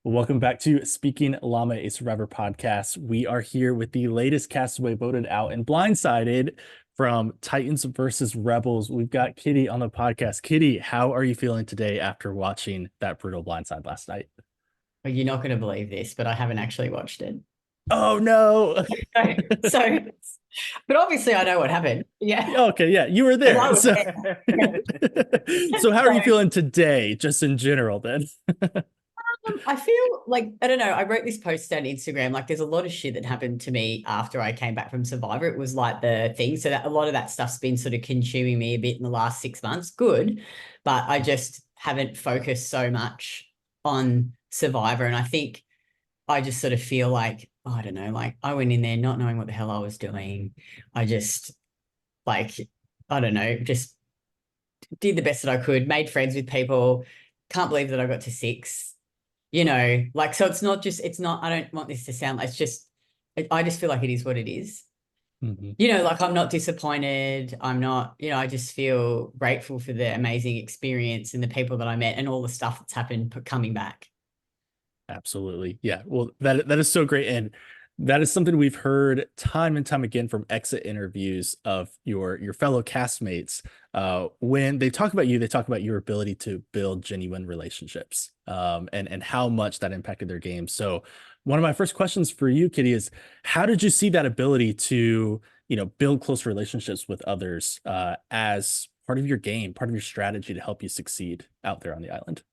Welcome back to Speaking Llama, a Survivor podcast. We are here with the latest castaway voted out and blindsided from Titans versus Rebels. We've got Kitty on the podcast. Kitty, how are you feeling today after watching that brutal blindside last night? Well, you're not going to believe this, but I haven't actually watched it. Oh no. So, but obviously I know what happened. Yeah. Okay, yeah, you were Because I there. was So, there. Yeah. so how are you So, feeling today, just in general, then? I feel like, I don't know, I wrote this post on Instagram. Like, there's a lot of shit that happened to me after I came back from Survivor. It was like the thing. So that a lot of that stuff's been sort of consuming me a bit in the last 6 months. Good. But I just haven't focused so much on Survivor. And I think I just sort of feel like, oh, I don't know, like I went in there not knowing what the hell I was doing. I just like, I don't know, just did the best that I could, made friends with people. Can't believe that I got to six, like, so it's not, I don't want this to sound like, it's just, I just feel like it is what it is. Mhm. Like I'm not disappointed. I'm not, I just feel grateful for the amazing experience and the people that I met and all the stuff that's happened coming back. Absolutely. Yeah. Well, that is so great. And that is something we've heard time and time again from exit interviews of your fellow castmates. When they talk about you, they talk about your ability to build genuine relationships, and how much that impacted their game. So one of my first questions for you, Kitty, is how did you see that ability to, build close relationships with others, as part of your game, part of your strategy to help you succeed out there on the island?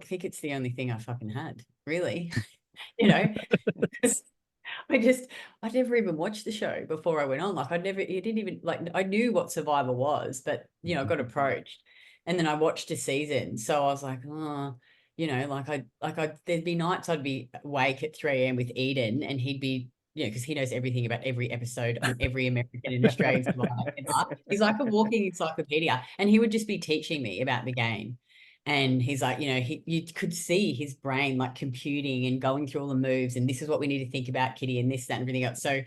Think it's the only thing I fucking had, really. you know, 'cause I never even watched the show before I went on. Like, it didn't even, like, I knew what Survivor was, but, I got approached and then I watched a season. So I was like, oh, there'd be nights I'd be awake at 3 a.m. with Eden and he'd be, because he knows everything about every episode on every American and Australian Survivor ever. He's like a walking encyclopedia and he would just be teaching me about the game. And he's like, you could see his brain like computing and going through all the moves. And this is what we need to think about, Kitty, and this, that, and everything else. So,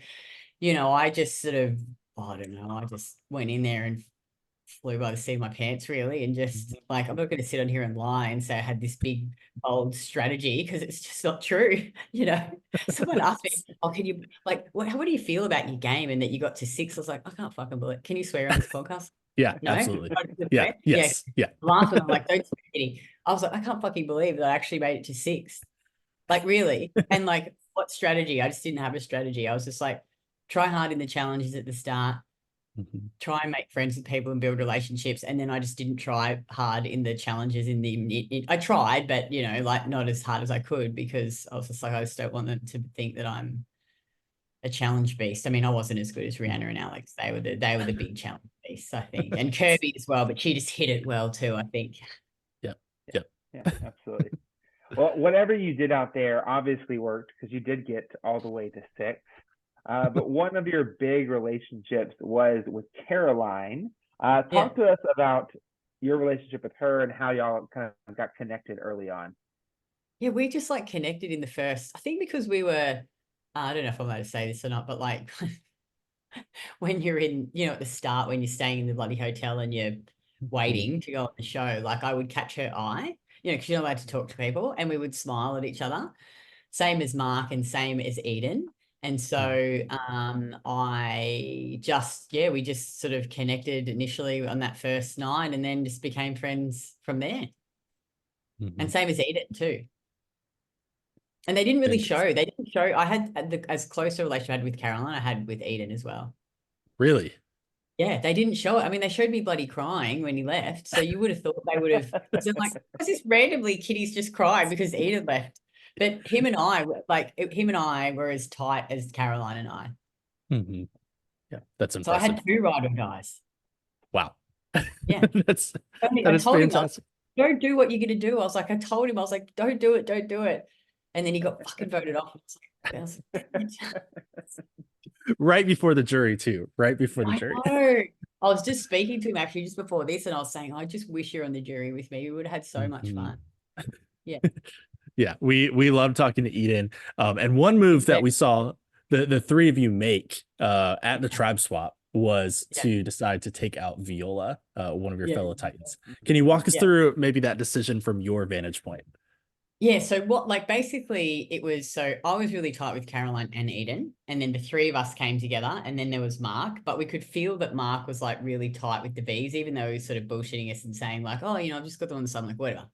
I just sort of, I don't know, I just went in there and flew by the seat of my pants, really. And just like, I'm not going to sit on here and lie and say I had this big, bold strategy because it's just not true. Someone asked me, oh, can you, like, what do you feel about your game and that you got to six? I was like, I can't fucking believe it. Can you swear on this podcast? Yeah, No, absolutely. Yeah. yeah. Yes. Yeah. Laughing, I'm like, don't say anything. I was like, I can't fucking believe that I actually made it to six. Like, really? And like, what strategy? I just didn't have a strategy. I was just like, try hard in the challenges at the start, Mhm. try and make friends with people and build relationships. And then I just didn't try hard in the challenges I tried, but like not as hard as I could because I was just like, I just don't want them to think that I'm a challenge beast. I mean, I wasn't as good as Rihanna and Alex. They were the big challenge beasts, I think. And Kirby as well, but she just hit it well too, I think. Yeah. Yeah, Yeah. yeah, absolutely. Well, whatever you did out there obviously worked because you did get all the way to six. But one of your big relationships was with Caroline. Yeah. Talk to us about your relationship with her and how y'all kind of got connected early on. Yeah, we just like connected in the first, I think because we were, I don't know if I'm allowed to say this or not, but like when you're in, at the start, when you're staying in the bloody hotel and you're Mhm. waiting to go on the show, like I would catch her eye, because you're not allowed to talk to people and we would smile at each other, same as Mark and same as Eden. And Mhm. so we just sort of connected initially on that first night and then just became friends from there. And Mhm. same as Eden too. And they didn't really show. Fantastic. They didn't show. I had as close a relationship I had with Caroline, I had with Eden as well. Really? Yeah, they didn't show it. I mean, they showed me bloody crying when he left. So you would have thought they would have. So like, was this randomly Kitty's just cried because Eden left? But him and I were as tight as Caroline and I. Mhm. Yeah, that's So I impressive. had two ride or dies. Wow. Yeah. That's I that is told him, I was fantastic. like, don't do what you're going to do. I told him, I was like, don't do it, don't do it. And then he got fucking voted off. I was like, Right before the jury, too. Right before the I jury. know. I was just speaking to him actually just before this, and I was saying, I just wish you're on the jury with me. We would have had so much Mhm. fun. Yeah. Yeah, we love talking to Eden. And one move that Yeah. we saw the three of you make at the tribe swap was Yeah. to decide to take out Viola, one of your Yeah. fellow Titans. Can you walk us Yeah. through maybe that decision from your vantage point? Yeah, so what, like, basically it was, so I was really tight with Caroline and Eden, and then the three of us came together, and then there was Mark, but we could feel that Mark was like really tight with the bees, even though he was sort of bullshitting us and saying like, oh, I've just got them on the sun, like, whatever.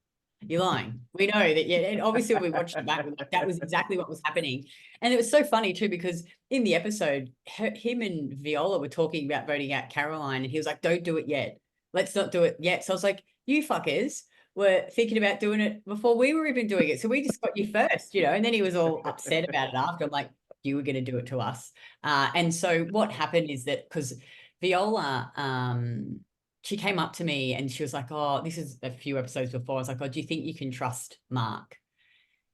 You're lying. We know that, yeah. And obviously when we watched it back, we're like, that was exactly what was happening. And it was so funny too, because in the episode, him and Viola were talking about voting out Caroline, and he was like, don't do it yet. Let's not do it yet. So I was like, you fuckers were thinking about doing it before we were even doing it. So we just got you first, and then he was all upset about it after. I'm like, you were going to do it to us. And so what happened is that because Viola, she came up to me and she was like, oh, this is a few episodes before. I was like, oh, do you think you can trust Mark?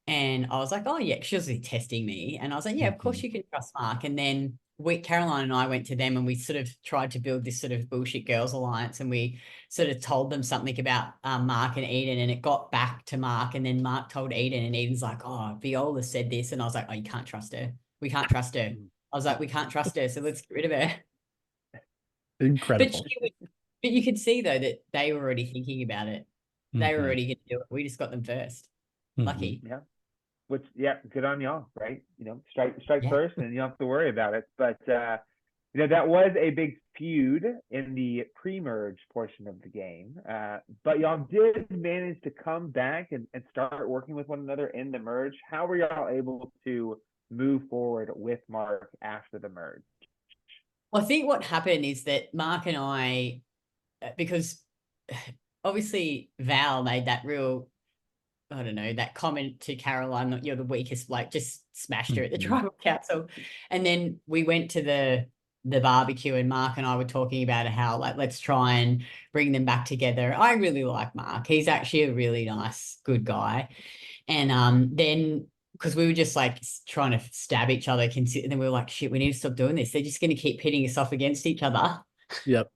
And I was like, oh, yeah, she was testing me. And I was like, yeah, of course you can trust Mark. And then Caroline and I went to them and we sort of tried to build this sort of bullshit girls alliance. And we sort of told them something about Mark and Eden, and it got back to Mark. And then Mark told Eden, and Eden's like, oh, Viola said this. And I was like, oh, you can't trust her. We can't trust her. I was like, we can't trust her. So let's get rid of her. Incredible. But you could see, though, that they were already thinking about it. They were already going to do it. We just got them first. Lucky. Yeah. Which, yeah, good on y'all, right? Strike first, and you don't have to worry about it. But that was a big feud in the pre-merge portion of the game. But y'all did manage to come back and start working with one another in the merge. How were y'all able to move forward with Mark after the merge? Well, I think what happened is that Mark and I, because obviously Val made that real, I don't know, that comment to Caroline that you're the weakest, like just smashed her at the tribal council. And then we went to the barbecue, and Mark and I were talking about how, like, let's try and bring them back together. I really like Mark. He's actually a really nice, good guy. And then because we were just like trying to stab each other, and then we were like, shit, we need to stop doing this. They're just going to keep pitting us off against each other. Yep.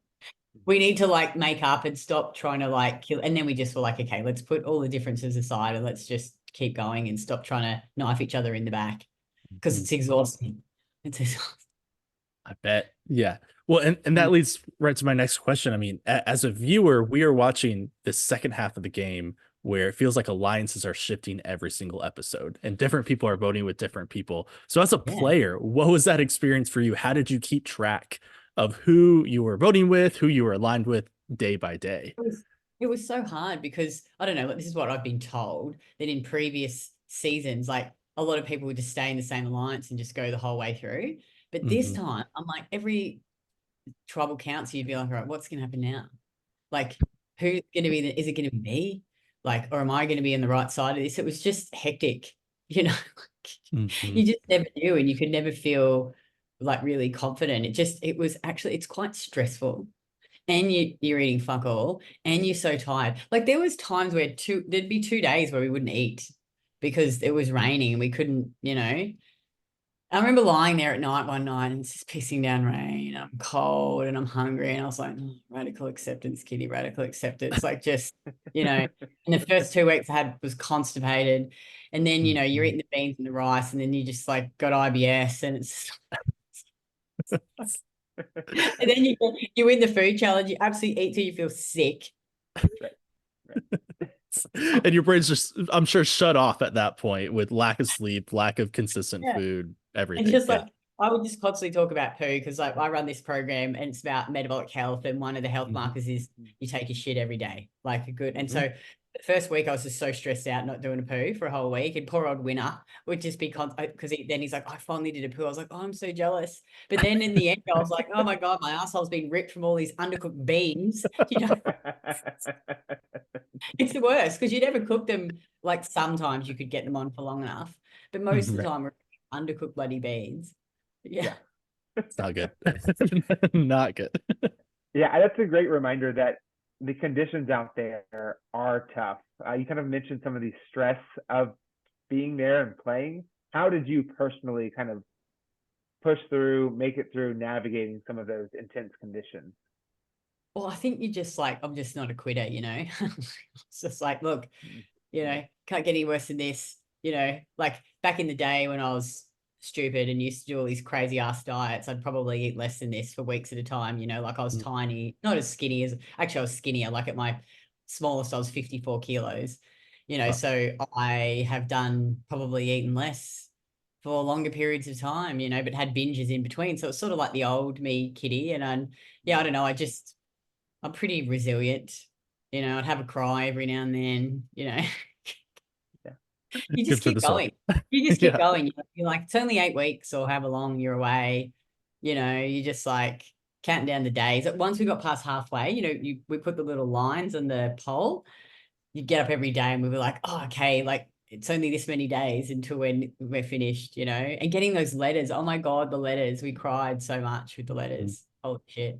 We need to like make up and stop trying to like kill. And then we just were like, okay, let's put all the differences aside and let's just keep going and stop trying to knife each other in the back, because it's exhausting. It's exhausting. I bet. Yeah. Well, and that leads right to my next question. I mean, as a viewer, we are watching the second half of the game where it feels like alliances are shifting every single episode and different people are voting with different people. So as a player, what was that experience for you? How did you keep track of who you were voting with, who you were aligned with day by day? It was so hard because I don't know, this is what I've been told, that in previous seasons, like a lot of people would just stay in the same alliance and just go the whole way through. But this time, I'm like, every tribal council, you'd be like, all right, what's going to happen now? Like, who's going to be is it going to be me? Like, or am I going to be on the right side of this? It was just hectic, you just never knew, and you could never feel like really confident. It's quite stressful, and you're eating fuck all, and you're so tired. Like, there was times where there'd be 2 days where we wouldn't eat because it was raining and we couldn't, I remember lying there at night one night and it's just pissing down rain. I'm cold and I'm hungry. And I was like, radical acceptance, kitty, radical acceptance. Like, just, in the first 2 weeks I was constipated. And then, you're eating the beans and the rice, and then you just like got IBS, and it's and then you win the food challenge, you absolutely eat till you feel sick. And your brain's just, I'm sure, shut off at that point with lack of sleep, lack of consistent food, everything. And just like, I would just constantly talk about poo, because like I run this program and it's about metabolic health, and one of the health markers is you take your shit every day, like a good. And so the first week I was just so stressed out not doing a poo for a whole week, and poor old Winner would just be because then he's like, I finally did a poo. I was like, oh, I'm so jealous. But then in the end I was like, oh my God, my asshole's been ripped from all these undercooked beans. It's the worst because you never cook them. Like, sometimes you could get them on for long enough, but most of the time we're undercooked bloody beans. Yeah. It's not good. Not good. Yeah, that's a great reminder that the conditions out there are tough. You kind of mentioned some of the stress of being there and playing. How did you personally kind of push through, make it through navigating some of those intense conditions? Well, I think you're just like, I'm just not a quitter, It's just like, look, can't get any worse than this, like back in the day when I was stupid and used to do all these crazy ass diets, I'd probably eat less than this for weeks at a time, like I was tiny, not as skinny as, actually I was skinnier, like at my smallest I was 54 kilos, you know, Wow. so I have done probably eaten less for longer periods of time, you know, but had binges in between. So it's sort of like the old me, Kitty. And yeah, I don't know. I'm pretty resilient. You know, I'd have a cry every now and then, you know. You Good just for keep the soul. going. You just keep Yeah. going. You're like, it's only 8 weeks or however long you're away. You know, you just like counting down the days. Once we got past halfway, you know, we put the little lines on the pole. You get up every day and we were like, oh, okay, like it's only this many days until we're finished, you know. And getting those letters, oh my God, the letters. We cried so much with the letters. Holy shit.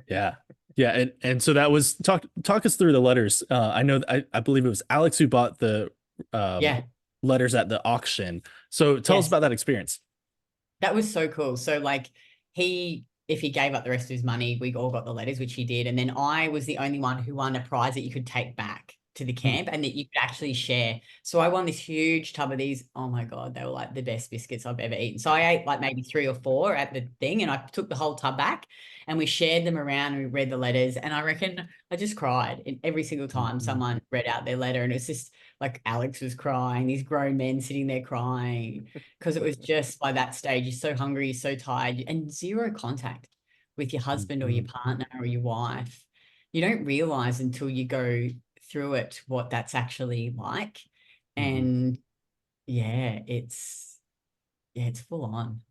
Yeah. Yeah. And so that was talk us through the letters. I know I believe it was Alex who bought the um Yeah. letters at the auction. So tell us Yes. about that experience. That was so cool. So like if he gave up the rest of his money, we all got the letters, which he did. And then I was the only one who won a prize that you could take back to the Hmm. camp and that you could actually share. So I won this huge tub of these. Oh my God, they were like the best biscuits I've ever eaten. So I ate like maybe 3 or 4 at the thing and I took the whole tub back and we shared them around and we read the letters. And I reckon I just cried every single time someone read out their letter. And it's just like Alex was crying, these grown men sitting there crying because it was just by that stage, you're so hungry, you're so tired, and zero contact with your husband or your partner or your wife. You don't realize until you go through it what that's actually like. And yeah, it's full on.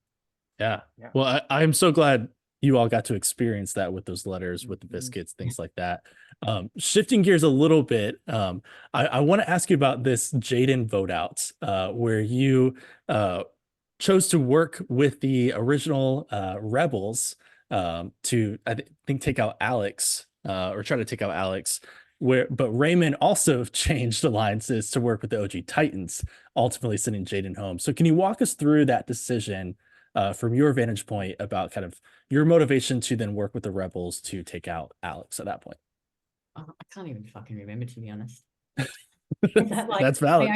Yeah. Yeah. Well, I'm so glad you all got to experience that with those letters, with the Mhm. biscuits, things like that. Shifting gears a little bit, I want to ask you about this Jaden vote out, where you chose to work with the original rebels to, think, take out Alex, or try to take out Alex. But Raymond also changed alliances to work with the OG Titans, ultimately sending Jaden home. So can you walk us through that decision? From your vantage point about kind of your motivation to then work with the rebels to take out Alex at that point. I can't even fucking remember, to be honest. Like That's valid.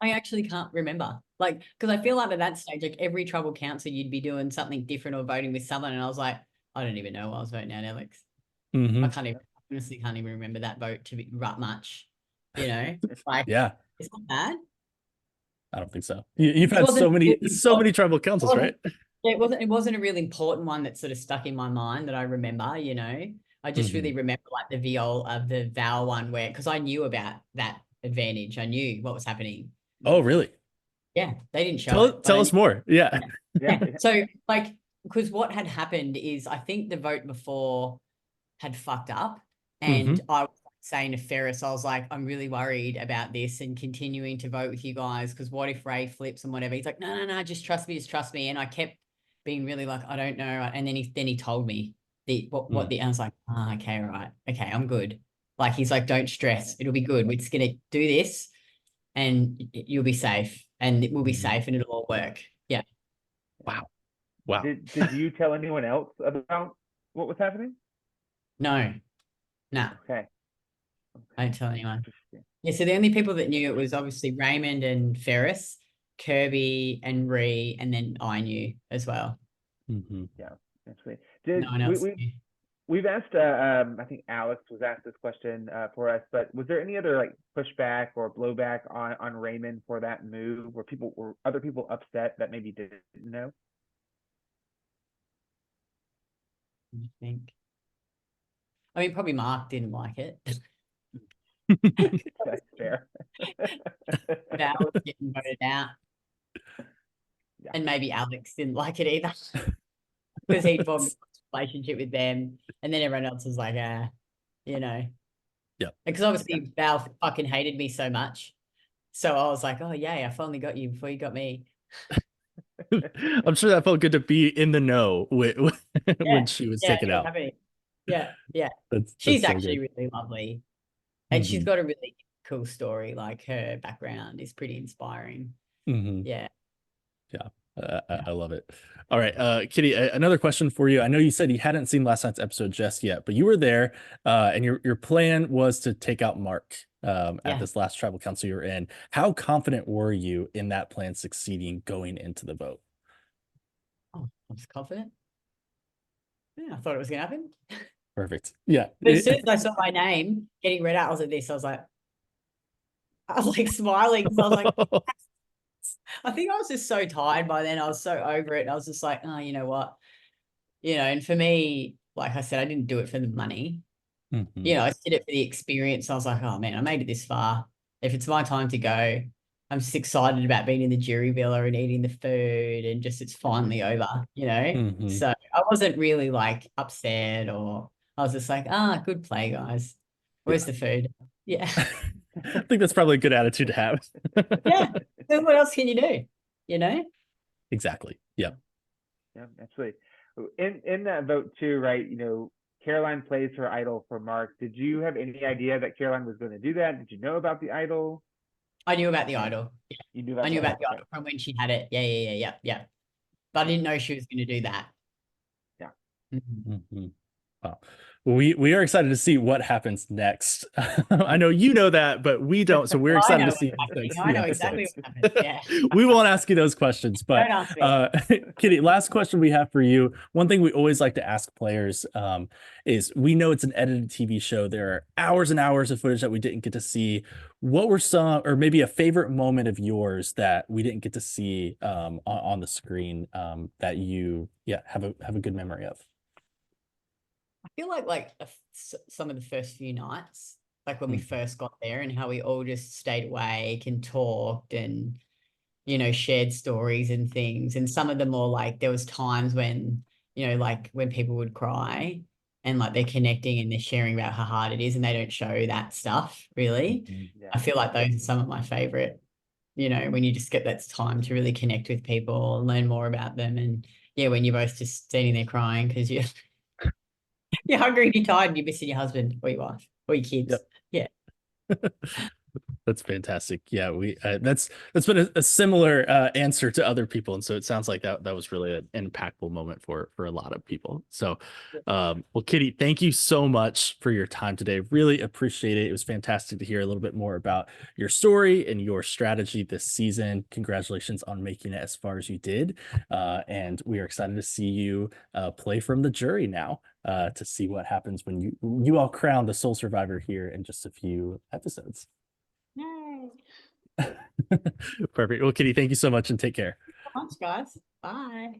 I actually can't remember. Like, because I feel like at that stage, like every tribal council, you'd be doing something different or voting with someone, and I was like, I don't even know why I was voting out Alex. I can't even honestly can't even remember that vote to be much. You know, like Yeah, it's not bad. I don't think so. You've It had wasn't so many tribal councils, right? yeah, it wasn't a really important one that sort of stuck in my mind that I remember, you know. I just really remember like the the Val one where because I knew about that advantage. I knew what was happening. Oh, really? Yeah, they didn't show it, but Tell I us more. Yeah. knew. Yeah. Yeah. So like because what had happened is I think the vote before had fucked up and I was saying to Ferris, I was like, I'm really worried about this and continuing to vote with you guys because what if Ray flips and whatever? He's like, no, just trust me, just trust me. And I kept being really like, I don't know. And then he told me I was like, oh, okay, all right, okay, I'm good. Like he's like, don't stress, it'll be good. We're just gonna do this, and you'll be safe, and we'll be safe, and it'll all work. Yeah. Wow. Wow. Did you tell anyone else about what was happening? No, no, Okay. I didn't tell anyone. Interesting. Yeah, so the only people that knew it was obviously Raymond and Ferris, Kirby and Ree, and then I knew as well. Yeah, actually, No one else knew. we've asked? I think Alex was asked this question for us, but was there any other like pushback or blowback on Raymond for that move? Were other people upset that maybe didn't know? I think. I mean, probably Mark didn't like it. That's fair. Val was getting voted out. Yeah. And maybe Alex didn't like it either. Because he'd formed a relationship with them. And then everyone else was like, you know. Yeah. Because obviously Val fucking hated me so much. So I was like, oh, yay, I finally got you before you got me. I'm sure that felt good to be in the know when Yeah. she was Yeah, taken it was out. happening. Yeah, yeah. That's She's so actually good. really lovely. And she's got a really cool story. Like her background is pretty inspiring. Yeah. Yeah. I love it. All right, Kitty, another question for you. I know you said you hadn't seen last night's episode just yet, but you were there, and your plan was to take out Mark at this last tribal council you were in. How confident were you in that plan succeeding going into the vote? Oh, I was confident. Yeah, I thought it was going to happen. Perfect. Yeah. But as soon as I saw my name getting read out, I was like this. I was like, I was like smiling because I was like, I think I was just so tired by then. I was so over it. I was just like, oh, you know what? And for me, like I said, I didn't do it for the money. Mhm. I did it for the experience. I was like, oh man, I made it this far. If it's my time to go, I'm just excited about being in the jury villa and eating the food and just it's finally over. Mhm. So I wasn't really like upset or I was just like, good play, guys. Where's the food? Yeah. I think that's probably a good attitude to have. Yeah. Then what else can you do? You know? Exactly. Yeah. Yeah, absolutely. In that vote too, right? Caroline plays her idol for Mark. Did you have any idea that Caroline was going to do that? Did you know about the idol? I knew about the Yeah, idol. Yeah. you knew I about knew the about idol. the Okay. idol from when she had it. Yeah. But I didn't know she was going to do that. Yeah. Mhm. Mhm. Wow. Well, we are excited to see what happens next. I know you know that, but we don't. So we're I excited know to what's see what's happening. next in I the know exactly episodes. what's happening. Yeah. We won't ask you those questions, but Don't ask me. Kitty, last question we have for you. One thing we always like to ask players is we know it's an edited TV show. There are hours and hours of footage that we didn't get to see. What were some, or maybe a favorite moment of yours that we didn't get to see on the screen that you, have a good memory of? I feel like some of the first few nights, like when we Mhm. first got there and how we all just stayed awake and talked and, shared stories and things. And some of them more like there was times when, like when people would cry and like they're connecting and they're sharing about how hard it is and they don't show that stuff really. Mhm. Yeah. I feel like those are some of my favorite, when you just get that time to really connect with people and learn more about them. And yeah, when you're both just standing there crying because you're hungry and you're tired and you're missing your husband or your wife or your kids. Yep. Yeah. That's fantastic. Yeah, we that's been a similar answer to other people, and so it sounds like that was really an impactful moment for a lot of people. So, well, Kitty, thank you so much for your time today. Really appreciate it. It was fantastic to hear a little bit more about your story and your strategy this season. Congratulations on making it as far as you did, and we are excited to see you play from the jury now. To see what happens when you all crown the sole survivor here in just a few episodes. Yay. Perfect. Well, Kitty, thank you so much and take care. Thanks, guys. Bye.